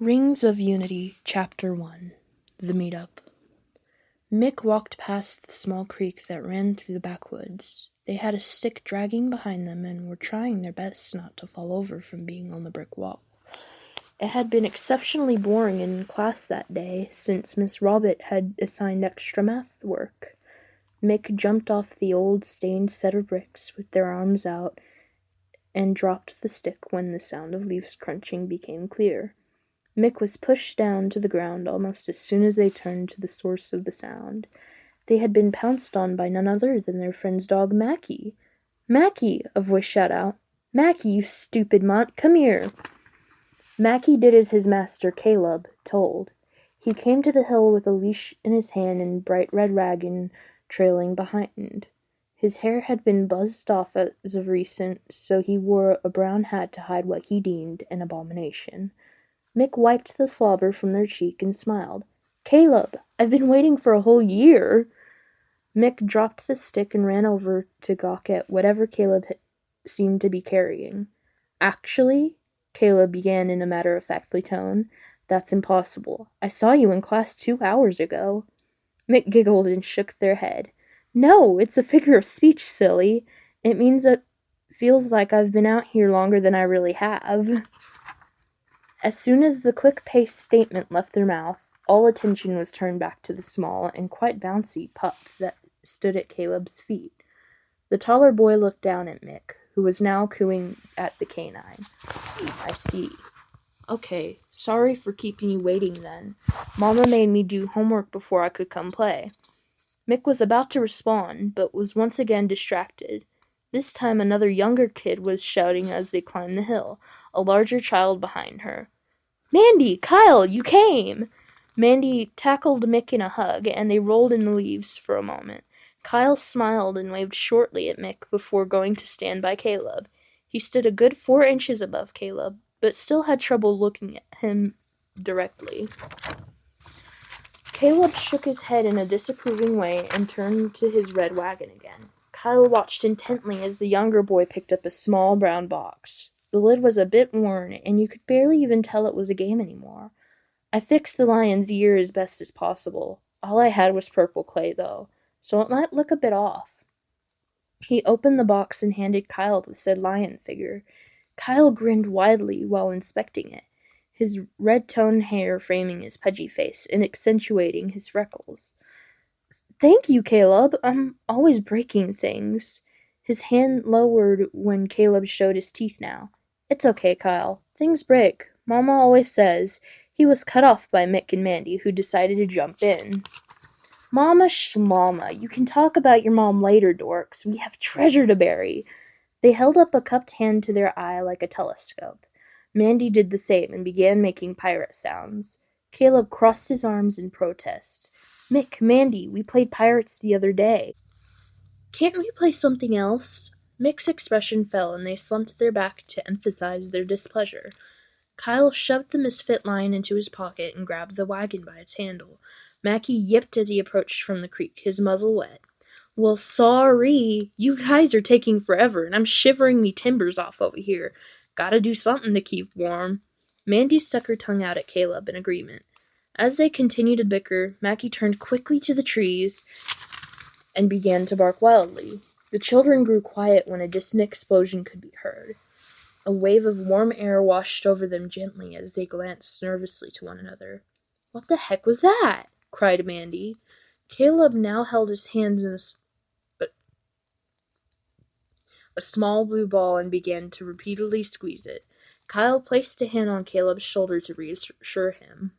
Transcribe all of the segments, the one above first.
Rings of Unity, Chapter 1 The Meetup. Mick walked past the small creek that ran through the backwoods. They had a stick dragging behind them and were trying their best not to fall over from being on the brick wall. It had been exceptionally boring in class that day, since Miss Robert had assigned extra math work. Mick jumped off the old stained set of bricks with their arms out and dropped the stick when the sound of leaves crunching became clear. Mick was pushed down to the ground almost as soon as they turned to the source of the sound. They had been pounced on by none other than their friend's dog, Mackie. "Mackie!" a voice shot out. "Mackie, you stupid mutt, come here!" Mackie did as his master, Caleb, told. He came to the hill with a leash in his hand and bright red wagon trailing behind. His hair had been buzzed off as of recent, so he wore a brown hat to hide what he deemed an abomination. Mick wiped the slobber from their cheek and smiled. "Caleb, I've been waiting for a whole year!" Mick dropped the stick and ran over to gawk at whatever Caleb seemed to be carrying. "Actually," Caleb began in a matter-of-factly tone, "that's impossible. I saw you in class 2 hours ago." Mick giggled and shook their head. "No, it's a figure of speech, silly. It means it feels like I've been out here longer than I really have." As soon as the quick-paced statement left their mouth, all attention was turned back to the small and quite bouncy pup that stood at Caleb's feet. The taller boy looked down at Mick, who was now cooing at the canine. "I see. Okay, sorry for keeping you waiting then. Mama made me do homework before I could come play." Mick was about to respond, but was once again distracted. This time another younger kid was shouting as they climbed the hill, a larger child behind her. "Mandy! Kyle! You came!" Mandy tackled Mick in a hug, and they rolled in the leaves for a moment. Kyle smiled and waved shortly at Mick before going to stand by Caleb. He stood a good 4 inches above Caleb, but still had trouble looking at him directly. Caleb shook his head in a disapproving way and turned to his red wagon again. Kyle watched intently as the younger boy picked up a small brown box. The lid was a bit worn, and you could barely even tell it was a game anymore. "I fixed the lion's ear as best as possible. All I had was purple clay, though, so it might look a bit off." He opened the box and handed Kyle the said lion figure. Kyle grinned widely while inspecting it, his red-toned hair framing his pudgy face and accentuating his freckles. "Thank you, Caleb. I'm always breaking things." His hand lowered when Caleb showed his teeth now. "It's okay, Kyle. Things break. Mama always says." He was cut off by Mick and Mandy, who decided to jump in. "Mama schmama, you can talk about your mom later, dorks. We have treasure to bury." They held up a cupped hand to their eye like a telescope. Mandy did the same and began making pirate sounds. Caleb crossed his arms in protest. "Mick, Mandy, we played pirates the other day. Can't we play something else?" Mick's expression fell and they slumped their back to emphasize their displeasure. Kyle shoved the misfit lion into his pocket and grabbed the wagon by its handle. Mackie yipped as he approached from the creek, his muzzle wet. "Well, sorry. You guys are taking forever, and I'm shivering me timbers off over here. Gotta do something to keep warm." Mandy stuck her tongue out at Caleb in agreement. As they continued to bicker, Mackie turned quickly to the trees and began to bark wildly. The children grew quiet when a distant explosion could be heard. A wave of warm air washed over them gently as they glanced nervously to one another. "What the heck was that?" cried Mandy. Caleb now held his hands in a small blue ball and began to repeatedly squeeze it. Kyle placed a hand on Caleb's shoulder to reassure him.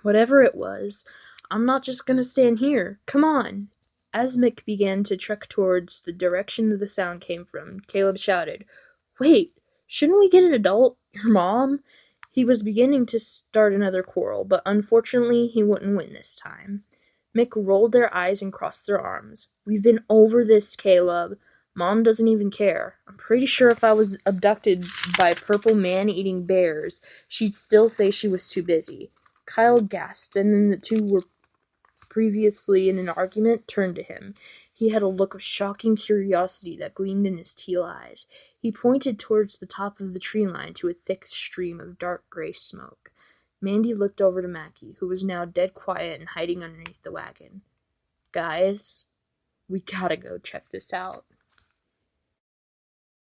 "Whatever it was, I'm not just going to stand here. Come on." As Mick began to trek towards the direction the sound came from, Caleb shouted, "Wait, shouldn't we get an adult? Your mom?" He was beginning to start another quarrel, but unfortunately he wouldn't win this time. Mick rolled their eyes and crossed their arms. "We've been over this, Caleb. Mom doesn't even care. I'm pretty sure if I was abducted by purple man-eating bears, she'd still say she was too busy." Kyle gasped, and then the two were previously in an argument turned to him. He had a look of shocking curiosity that gleamed in his teal eyes. He pointed towards the top of the tree line to a thick stream of dark gray smoke. Mandy looked over to Mackie, who was now dead quiet and hiding underneath the wagon. "Guys, we gotta go check this out."